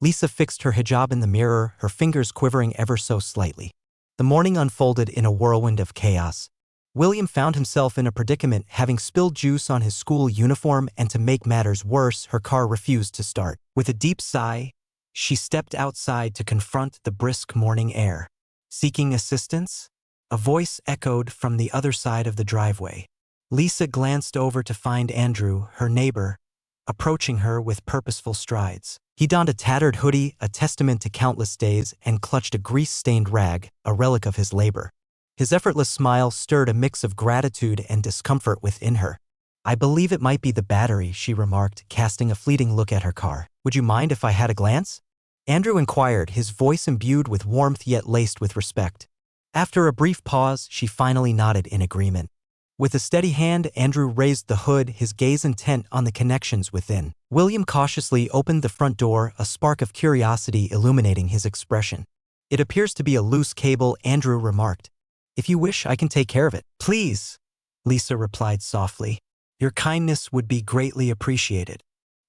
Lisa fixed her hijab in the mirror, her fingers quivering ever so slightly. The morning unfolded in a whirlwind of chaos. William found himself in a predicament, having spilled juice on his school uniform, and to make matters worse, her car refused to start. With a deep sigh, she stepped outside to confront the brisk morning air. Seeking assistance? A voice echoed from the other side of the driveway. Lisa glanced over to find Andrew, her neighbor, approaching her with purposeful strides. He donned a tattered hoodie, a testament to countless days, and clutched a grease-stained rag, a relic of his labor. His effortless smile stirred a mix of gratitude and discomfort within her. "I believe it might be the battery," she remarked, casting a fleeting look at her car. "Would you mind if I had a glance?" Andrew inquired, his voice imbued with warmth yet laced with respect. After a brief pause, she finally nodded in agreement. With a steady hand, Andrew raised the hood, his gaze intent on the connections within. William cautiously opened the front door, a spark of curiosity illuminating his expression. "It appears to be a loose cable," Andrew remarked. "If you wish, I can take care of it." "Please," Lisa replied softly. "Your kindness would be greatly appreciated."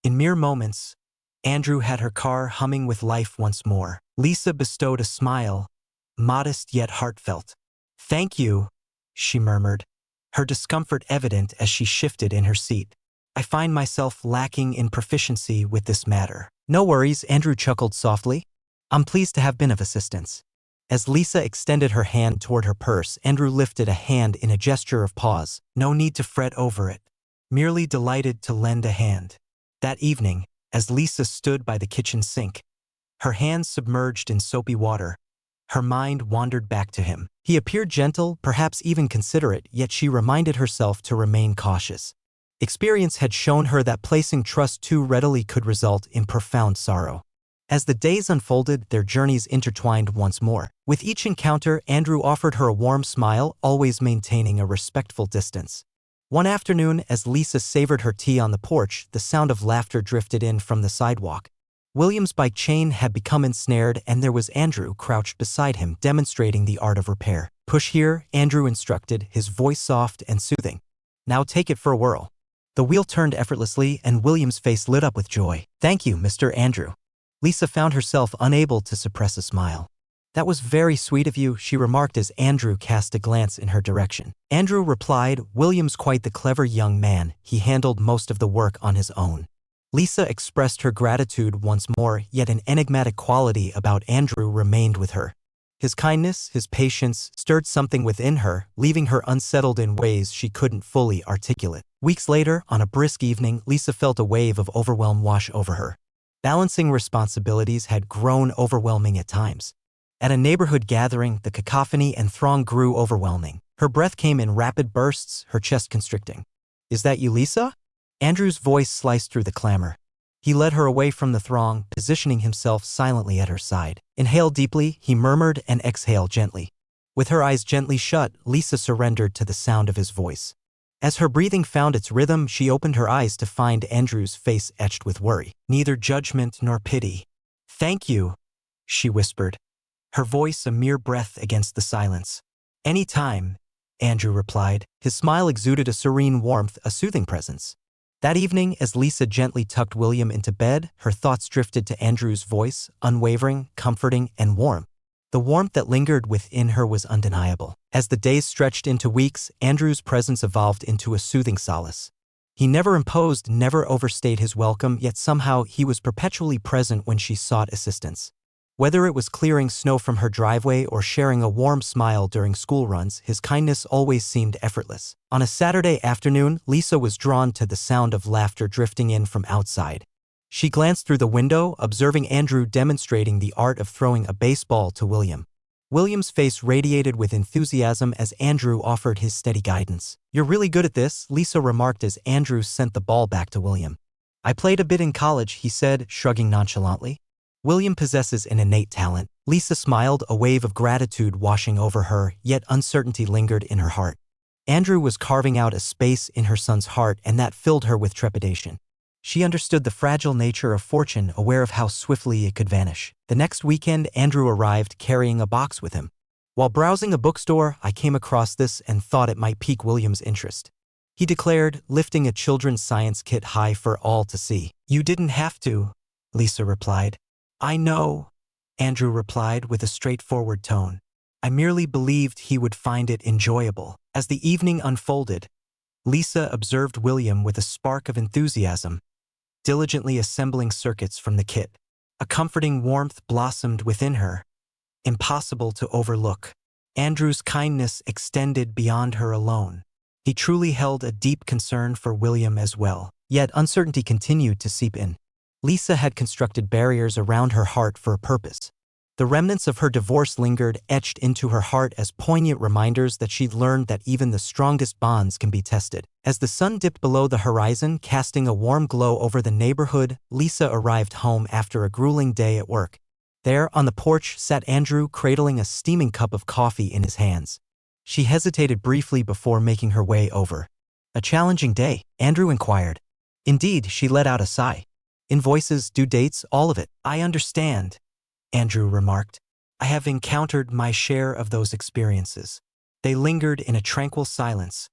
In mere moments, Andrew had her car humming with life once more. Lisa bestowed a smile, modest yet heartfelt. "Thank you," she murmured, her discomfort evident as she shifted in her seat. "I find myself lacking in proficiency with this matter." "No worries," Andrew chuckled softly. "I'm pleased to have been of assistance." As Lisa extended her hand toward her purse, Andrew lifted a hand in a gesture of pause. "No need to fret over it. Merely delighted to lend a hand." That evening, as Lisa stood by the kitchen sink, her hands submerged in soapy water, her mind wandered back to him. He appeared gentle, perhaps even considerate, yet she reminded herself to remain cautious. Experience had shown her that placing trust too readily could result in profound sorrow. As the days unfolded, their journeys intertwined once more. With each encounter, Andrew offered her a warm smile, always maintaining a respectful distance. One afternoon, as Lisa savored her tea on the porch, the sound of laughter drifted in from the sidewalk. William's bike chain had become ensnared, and there was Andrew crouched beside him, demonstrating the art of repair. "Push here," Andrew instructed, his voice soft and soothing. "Now take it for a whirl." The wheel turned effortlessly, and William's face lit up with joy. "Thank you, Mr. Andrew." Lisa found herself unable to suppress a smile. "That was very sweet of you," she remarked as Andrew cast a glance in her direction. Andrew replied, "William's quite the clever young man. He handled most of the work on his own." Lisa expressed her gratitude once more, yet an enigmatic quality about Andrew remained with her. His kindness, his patience, stirred something within her, leaving her unsettled in ways she couldn't fully articulate. Weeks later, on a brisk evening, Lisa felt a wave of overwhelm wash over her. Balancing responsibilities had grown overwhelming at times. At a neighborhood gathering, the cacophony and throng grew overwhelming. Her breath came in rapid bursts, her chest constricting. "Is that you, Lisa?" Andrew's voice sliced through the clamor. He led her away from the throng, positioning himself silently at her side. "Inhale deeply," he murmured, "and exhale gently." With her eyes gently shut, Lisa surrendered to the sound of his voice. As her breathing found its rhythm, she opened her eyes to find Andrew's face etched with worry. Neither judgment nor pity. "Thank you," she whispered, her voice a mere breath against the silence. "Any time," Andrew replied. His smile exuded a serene warmth, a soothing presence. That evening, as Lisa gently tucked William into bed, her thoughts drifted to Andrew's voice, unwavering, comforting, and warm. The warmth that lingered within her was undeniable. As the days stretched into weeks, Andrew's presence evolved into a soothing solace. He never imposed, never overstayed his welcome, yet somehow he was perpetually present when she sought assistance. Whether it was clearing snow from her driveway or sharing a warm smile during school runs, his kindness always seemed effortless. On a Saturday afternoon, Lisa was drawn to the sound of laughter drifting in from outside. She glanced through the window, observing Andrew demonstrating the art of throwing a baseball to William. William's face radiated with enthusiasm as Andrew offered his steady guidance. "You're really good at this," Lisa remarked as Andrew sent the ball back to William. "I played a bit in college," he said, shrugging nonchalantly. "William possesses an innate talent." Lisa smiled, a wave of gratitude washing over her, yet uncertainty lingered in her heart. Andrew was carving out a space in her son's heart, and that filled her with trepidation. She understood the fragile nature of fortune, aware of how swiftly it could vanish. The next weekend, Andrew arrived carrying a box with him. "While browsing a bookstore, I came across this and thought it might pique William's interest," he declared, lifting a children's science kit high for all to see. "You didn't have to," Lisa replied. I know, Andrew replied with a straightforward tone. I merely believed he would find it enjoyable. As the evening unfolded, Lisa observed William with a spark of enthusiasm, diligently assembling circuits from the kit. A comforting warmth blossomed within her, impossible to overlook. Andrew's kindness extended beyond her alone. He truly held a deep concern for William as well. Yet uncertainty continued to seep in. Lisa had constructed barriers around her heart for a purpose. The remnants of her divorce lingered, etched into her heart as poignant reminders that she'd learned that even the strongest bonds can be tested. As the sun dipped below the horizon, casting a warm glow over the neighborhood, Lisa arrived home after a grueling day at work. There, on the porch, sat Andrew, cradling a steaming cup of coffee in his hands. She hesitated briefly before making her way over. A challenging day, Andrew inquired. Indeed, she let out a sigh. Invoices, due dates, all of it. I understand, Andrew remarked. I have encountered my share of those experiences. They lingered in a tranquil silence,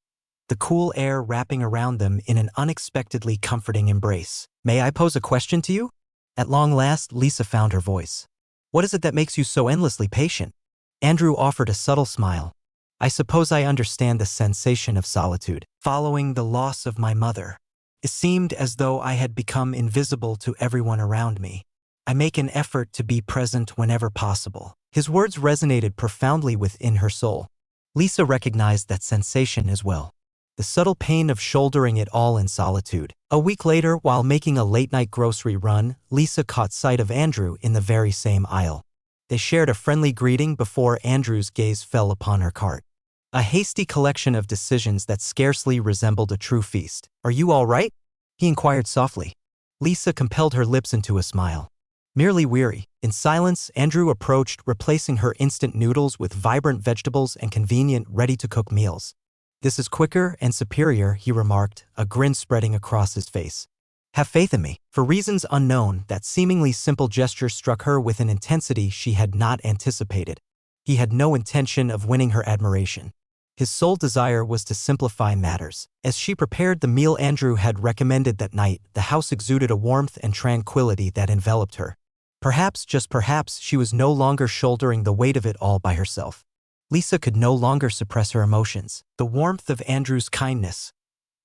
the cool air wrapping around them in an unexpectedly comforting embrace. May I pose a question to you? At long last, Lisa found her voice. What is it that makes you so endlessly patient? Andrew offered a subtle smile. I suppose I understand the sensation of solitude. Following the loss of my mother, it seemed as though I had become invisible to everyone around me. I make an effort to be present whenever possible. His words resonated profoundly within her soul. Lisa recognized that sensation as well. The subtle pain of shouldering it all in solitude. A week later, while making a late-night grocery run, Lisa caught sight of Andrew in the very same aisle. They shared a friendly greeting before Andrew's gaze fell upon her cart. A hasty collection of decisions that scarcely resembled a true feast. Are you all right? He inquired softly. Lisa compelled her lips into a smile. Merely weary. In silence, Andrew approached, replacing her instant noodles with vibrant vegetables and convenient, ready-to-cook meals. This is quicker and superior, he remarked, a grin spreading across his face. Have faith in me. For reasons unknown, that seemingly simple gesture struck her with an intensity she had not anticipated. He had no intention of winning her admiration. His sole desire was to simplify matters. As she prepared the meal Andrew had recommended that night, the house exuded a warmth and tranquility that enveloped her. Perhaps, just perhaps, she was no longer shouldering the weight of it all by herself. Lisa could no longer suppress her emotions. The warmth of Andrew's kindness,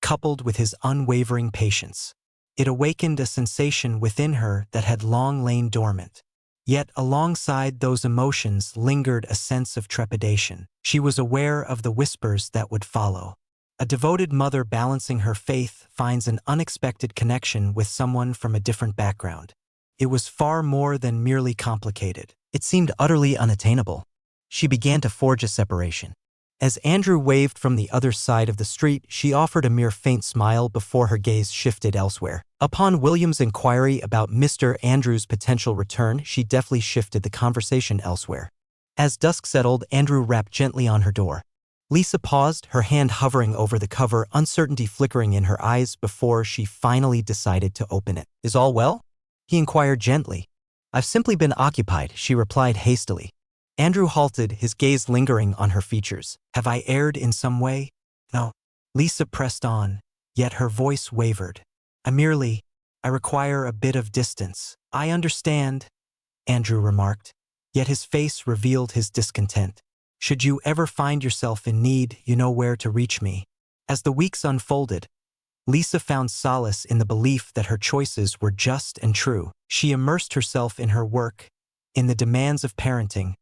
coupled with his unwavering patience, it awakened a sensation within her that had long lain dormant. Yet alongside those emotions lingered a sense of trepidation. She was aware of the whispers that would follow. A devoted mother balancing her faith finds an unexpected connection with someone from a different background. It was far more than merely complicated. It seemed utterly unattainable. She began to forge a separation. As Andrew waved from the other side of the street, she offered a mere faint smile before her gaze shifted elsewhere. Upon William's inquiry about Mr. Andrew's potential return, she deftly shifted the conversation elsewhere. As dusk settled, Andrew rapped gently on her door. Lisa paused, her hand hovering over the cover, uncertainty flickering in her eyes before she finally decided to open it. Is all well? He inquired gently. I've simply been occupied, she replied hastily. Andrew halted, his gaze lingering on her features. Have I erred in some way? No. Lisa pressed on, yet her voice wavered. I require a bit of distance. I understand, Andrew remarked, yet his face revealed his discontent. Should you ever find yourself in need, you know where to reach me. As the weeks unfolded, Lisa found solace in the belief that her choices were just and true. She immersed herself in her work, in the demands of parenting,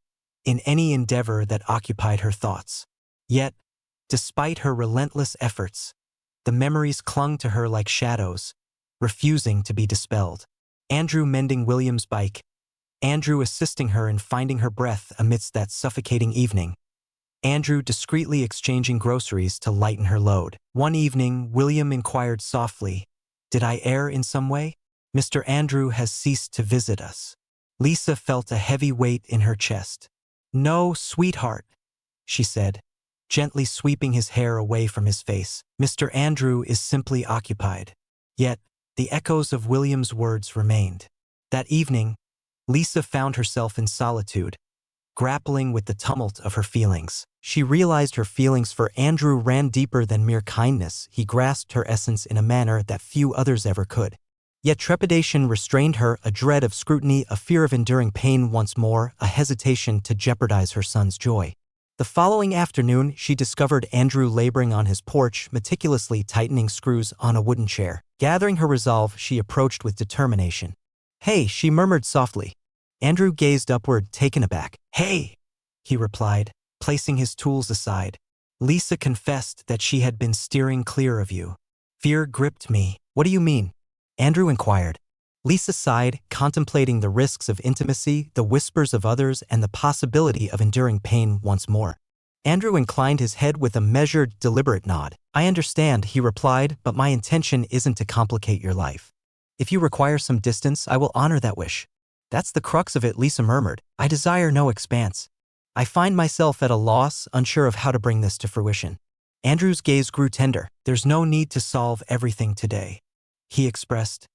in any endeavor that occupied her thoughts. Yet, despite her relentless efforts, the memories clung to her like shadows, refusing to be dispelled. Andrew mending William's bike, Andrew assisting her in finding her breath amidst that suffocating evening, Andrew discreetly exchanging groceries to lighten her load. One evening, William inquired softly, Did I err in some way? Mr. Andrew has ceased to visit us. Lisa felt a heavy weight in her chest. No, sweetheart, she said, gently sweeping his hair away from his face. Mr. Andrew is simply occupied. Yet, the echoes of William's words remained. That evening, Lisa found herself in solitude, grappling with the tumult of her feelings. She realized her feelings for Andrew ran deeper than mere kindness. He grasped her essence in a manner that few others ever could. Yet trepidation restrained her, a dread of scrutiny, a fear of enduring pain once more, a hesitation to jeopardize her son's joy. The following afternoon, she discovered Andrew laboring on his porch, meticulously tightening screws on a wooden chair. Gathering her resolve, she approached with determination. "Hey," she murmured softly. Andrew gazed upward, taken aback. "Hey," he replied, placing his tools aside. "Lisa confessed that she had been steering clear of you." Fear gripped me. "What do you mean?" Andrew inquired. Lisa sighed, contemplating the risks of intimacy, the whispers of others, and the possibility of enduring pain once more. Andrew inclined his head with a measured, deliberate nod. "I understand," he replied, "but my intention isn't to complicate your life. If you require some distance, I will honor that wish." "That's the crux of it," Lisa murmured. "I desire no expanse. I find myself at a loss, unsure of how to bring this to fruition." Andrew's gaze grew tender. "There's no need to solve everything today," he expressed.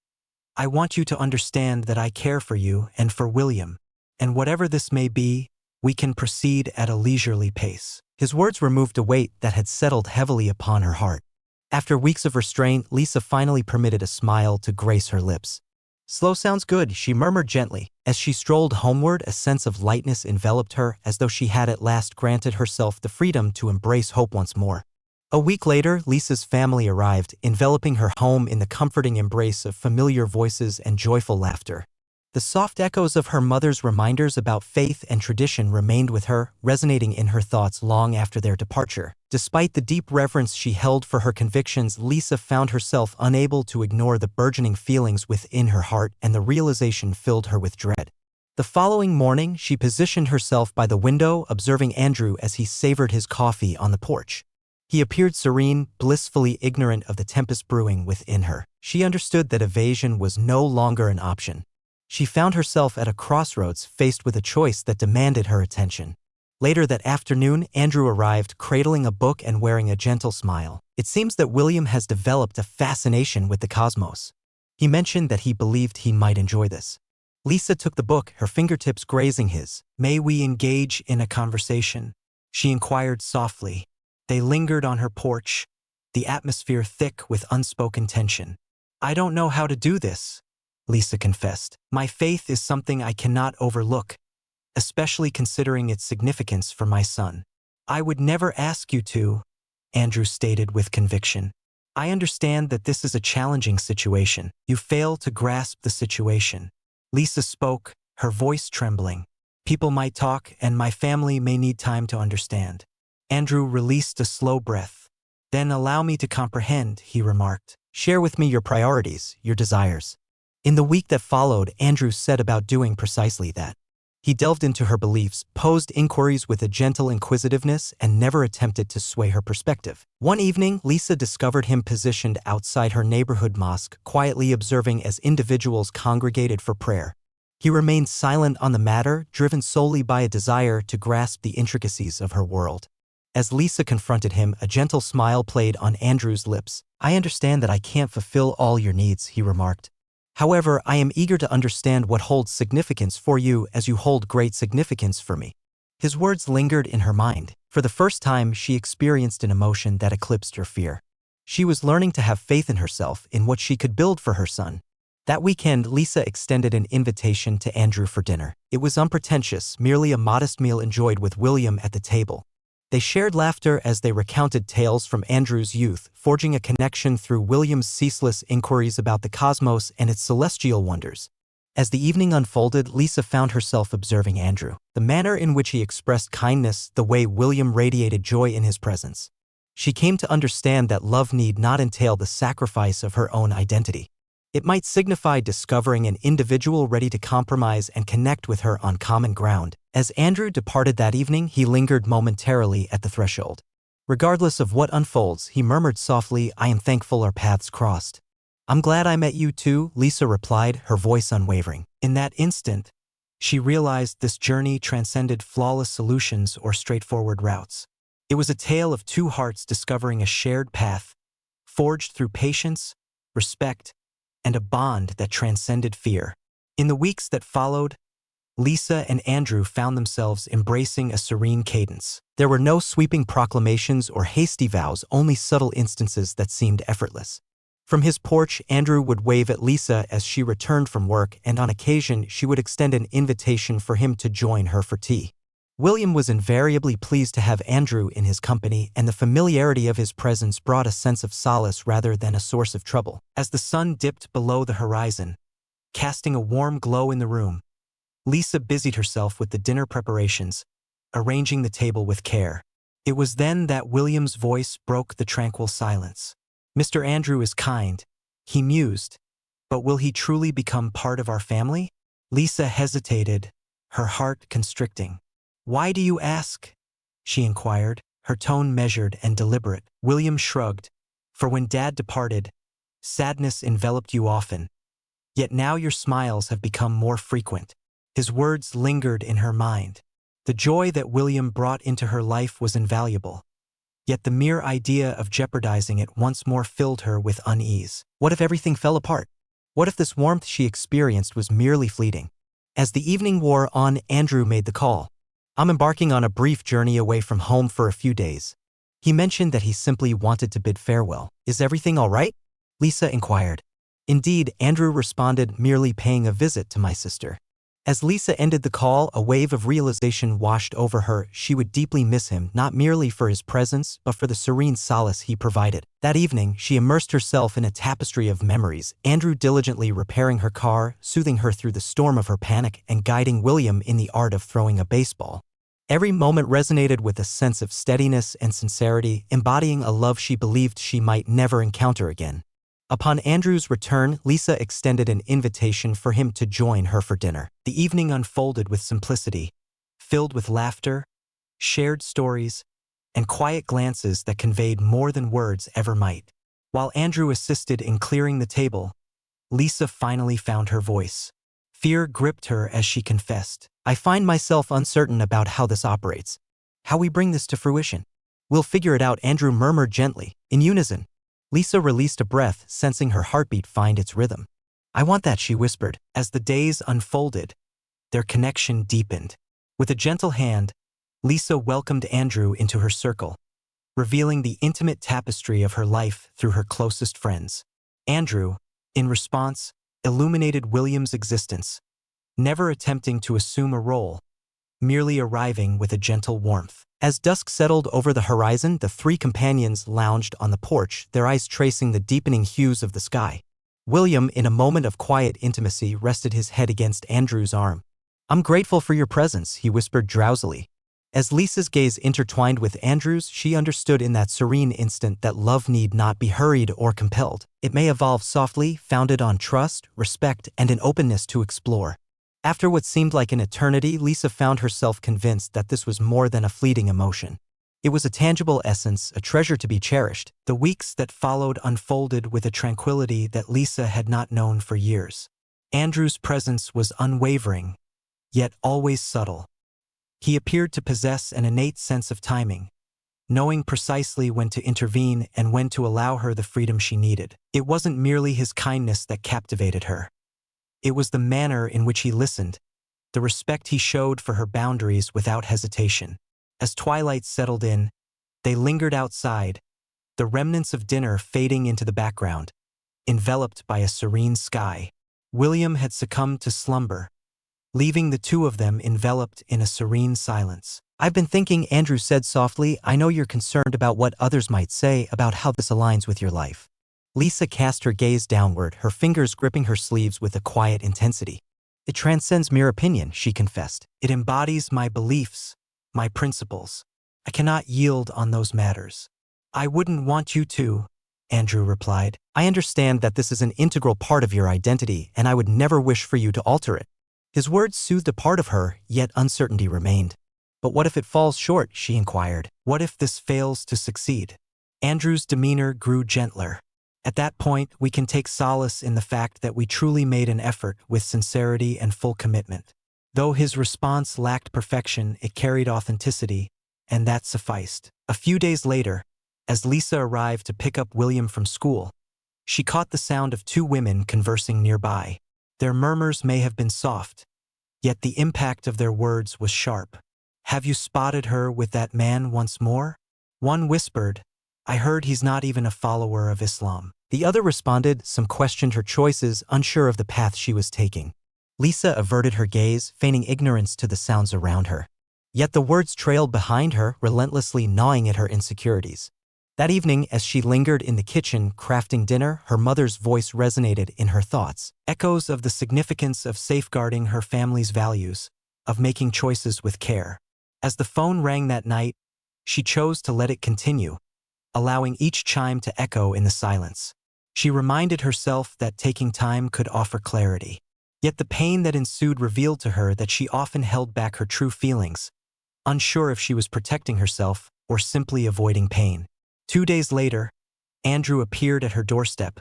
"I want you to understand that I care for you and for William, and whatever this may be, we can proceed at a leisurely pace." His words removed a weight that had settled heavily upon her heart. After weeks of restraint, Lisa finally permitted a smile to grace her lips. "Slow sounds good," she murmured gently. As she strolled homeward, a sense of lightness enveloped her, as though she had at last granted herself the freedom to embrace hope once more. A week later, Lisa's family arrived, enveloping her home in the comforting embrace of familiar voices and joyful laughter. The soft echoes of her mother's reminders about faith and tradition remained with her, resonating in her thoughts long after their departure. Despite the deep reverence she held for her convictions, Lisa found herself unable to ignore the burgeoning feelings within her heart, and the realization filled her with dread. The following morning, she positioned herself by the window, observing Andrew as he savored his coffee on the porch. He appeared serene, blissfully ignorant of the tempest brewing within her. She understood that evasion was no longer an option. She found herself at a crossroads, faced with a choice that demanded her attention. Later that afternoon, Andrew arrived, cradling a book and wearing a gentle smile. "It seems that William has developed a fascination with the cosmos. He mentioned that he believed he might enjoy this." Lisa took the book, her fingertips grazing his. "May we engage in a conversation?" she inquired softly. They lingered on her porch, the atmosphere thick with unspoken tension. "I don't know how to do this," Lisa confessed. "My faith is something I cannot overlook, especially considering its significance for my son." "I would never ask you to," Andrew stated with conviction. "I understand that this is a challenging situation. You fail to grasp the situation." Lisa spoke, her voice trembling. "People might talk, and my family may need time to understand." Andrew released a slow breath. "Then allow me to comprehend," he remarked. "Share with me your priorities, your desires." In the week that followed, Andrew set about doing precisely that. He delved into her beliefs, posed inquiries with a gentle inquisitiveness, and never attempted to sway her perspective. One evening, Lisa discovered him positioned outside her neighborhood mosque, quietly observing as individuals congregated for prayer. He remained silent on the matter, driven solely by a desire to grasp the intricacies of her world. As Lisa confronted him, a gentle smile played on Andrew's lips. "I understand that I can't fulfill all your needs," he remarked. "However, I am eager to understand what holds significance for you as you hold great significance for me." His words lingered in her mind. For the first time, she experienced an emotion that eclipsed her fear. She was learning to have faith in herself, in what she could build for her son. That weekend, Lisa extended an invitation to Andrew for dinner. It was unpretentious, merely a modest meal enjoyed with William at the table. They shared laughter as they recounted tales from Andrew's youth, forging a connection through William's ceaseless inquiries about the cosmos and its celestial wonders. As the evening unfolded, Lisa found herself observing Andrew, the manner in which he expressed kindness, the way William radiated joy in his presence. She came to understand that love need not entail the sacrifice of her own identity. It might signify discovering an individual ready to compromise and connect with her on common ground. As Andrew departed that evening, he lingered momentarily at the threshold. Regardless of what unfolds, he murmured softly, "I am thankful our paths crossed." "I'm glad I met you too," Lisa replied, her voice unwavering. In that instant, she realized this journey transcended flawless solutions or straightforward routes. It was a tale of two hearts discovering a shared path, forged through patience, respect, and a bond that transcended fear. In the weeks that followed, Lisa and Andrew found themselves embracing a serene cadence. There were no sweeping proclamations or hasty vows, only subtle instances that seemed effortless. From his porch, Andrew would wave at Lisa as she returned from work, and on occasion she would extend an invitation for him to join her for tea. William was invariably pleased to have Andrew in his company, and the familiarity of his presence brought a sense of solace rather than a source of trouble. As the sun dipped below the horizon, casting a warm glow in the room, Lisa busied herself with the dinner preparations, arranging the table with care. It was then that William's voice broke the tranquil silence. "Mr. Andrew is kind," he mused, "but will he truly become part of our family?" Lisa hesitated, her heart constricting. "Why do you ask?" she inquired, her tone measured and deliberate. William shrugged. "For when Dad departed, sadness enveloped you often. Yet now your smiles have become more frequent." His words lingered in her mind. The joy that William brought into her life was invaluable. Yet the mere idea of jeopardizing it once more filled her with unease. What if everything fell apart? What if this warmth she experienced was merely fleeting? As the evening wore on, Andrew made the call. "I'm embarking on a brief journey away from home for a few days." He mentioned that he simply wanted to bid farewell. "Is everything all right?" Lisa inquired. "Indeed," Andrew responded, "merely paying a visit to my sister." As Lisa ended the call, a wave of realization washed over her. She would deeply miss him, not merely for his presence, but for the serene solace he provided. That evening, she immersed herself in a tapestry of memories, Andrew diligently repairing her car, soothing her through the storm of her panic, and guiding William in the art of throwing a baseball. Every moment resonated with a sense of steadiness and sincerity, embodying a love she believed she might never encounter again. Upon Andrew's return, Lisa extended an invitation for him to join her for dinner. The evening unfolded with simplicity, filled with laughter, shared stories, and quiet glances that conveyed more than words ever might. While Andrew assisted in clearing the table, Lisa finally found her voice. Fear gripped her as she confessed, "I find myself uncertain about how this operates, how we bring this to fruition." "We'll figure it out," Andrew murmured gently. In unison, Lisa released a breath, sensing her heartbeat find its rhythm. "I want that," she whispered. As the days unfolded, their connection deepened. With a gentle hand, Lisa welcomed Andrew into her circle, revealing the intimate tapestry of her life through her closest friends. Andrew, in response, illuminated William's existence, never attempting to assume a role, merely arriving with a gentle warmth. As dusk settled over the horizon, the three companions lounged on the porch, their eyes tracing the deepening hues of the sky. William, in a moment of quiet intimacy, rested his head against Andrew's arm. "I'm grateful for your presence," he whispered drowsily. As Lisa's gaze intertwined with Andrew's, she understood in that serene instant that love need not be hurried or compelled. It may evolve softly, founded on trust, respect, and an openness to explore. After what seemed like an eternity, Lisa found herself convinced that this was more than a fleeting emotion. It was a tangible essence, a treasure to be cherished. The weeks that followed unfolded with a tranquility that Lisa had not known for years. Andrew's presence was unwavering, yet always subtle. He appeared to possess an innate sense of timing, knowing precisely when to intervene and when to allow her the freedom she needed. It wasn't merely his kindness that captivated her. It was the manner in which he listened, the respect he showed for her boundaries without hesitation. As twilight settled in, they lingered outside, the remnants of dinner fading into the background, enveloped by a serene sky. William had succumbed to slumber, leaving the two of them enveloped in a serene silence. "I've been thinking," Andrew said softly. "I know you're concerned about what others might say about how this aligns with your life." Lisa cast her gaze downward, her fingers gripping her sleeves with a quiet intensity. "It transcends mere opinion," she confessed. "It embodies my beliefs, my principles. I cannot yield on those matters." "I wouldn't want you to," Andrew replied. "I understand that this is an integral part of your identity, and I would never wish for you to alter it." His words soothed a part of her, yet uncertainty remained. "But what if it falls short?" she inquired. "What if this fails to succeed?" Andrew's demeanor grew gentler. "At that point, we can take solace in the fact that we truly made an effort with sincerity and full commitment." Though his response lacked perfection, it carried authenticity, and that sufficed. A few days later, as Lisa arrived to pick up William from school, she caught the sound of two women conversing nearby. Their murmurs may have been soft, yet the impact of their words was sharp. "Have you spotted her with that man once more?" One whispered, "I heard he's not even a follower of Islam." The other responded, some questioned her choices, unsure of the path she was taking. Lisa averted her gaze, feigning ignorance to the sounds around her. Yet the words trailed behind her, relentlessly gnawing at her insecurities. That evening, as she lingered in the kitchen crafting dinner, her mother's voice resonated in her thoughts, echoes of the significance of safeguarding her family's values, of making choices with care. As the phone rang that night, she chose to let it continue, allowing each chime to echo in the silence. She reminded herself that taking time could offer clarity. Yet the pain that ensued revealed to her that she often held back her true feelings, unsure if she was protecting herself or simply avoiding pain. 2 days later, Andrew appeared at her doorstep,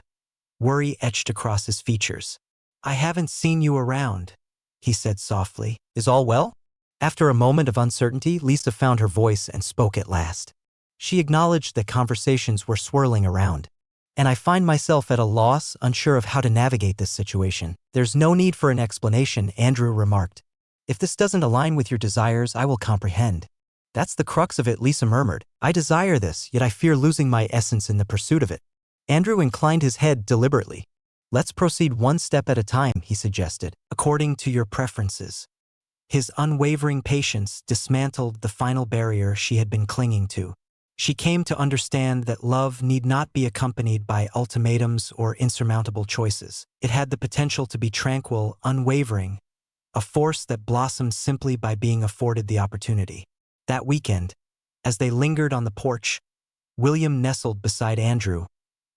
worry etched across his features. "I haven't seen you around," he said softly. "Is all well?" After a moment of uncertainty, Lisa found her voice and spoke at last. She acknowledged that conversations were swirling around. "And I find myself at a loss, unsure of how to navigate this situation." "There's no need for an explanation," Andrew remarked. "If this doesn't align with your desires, I will comprehend." "That's the crux of it," Lisa murmured. "I desire this, yet I fear losing my essence in the pursuit of it." Andrew inclined his head deliberately. "Let's proceed one step at a time," he suggested, "according to your preferences." His unwavering patience dismantled the final barrier she had been clinging to. She came to understand that love need not be accompanied by ultimatums or insurmountable choices. It had the potential to be tranquil, unwavering, a force that blossomed simply by being afforded the opportunity. That weekend, as they lingered on the porch, William nestled beside Andrew,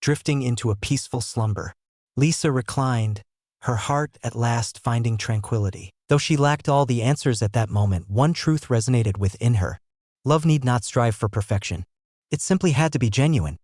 drifting into a peaceful slumber. Lisa reclined, her heart at last finding tranquility. Though she lacked all the answers at that moment, one truth resonated within her. Love need not strive for perfection. It simply had to be genuine.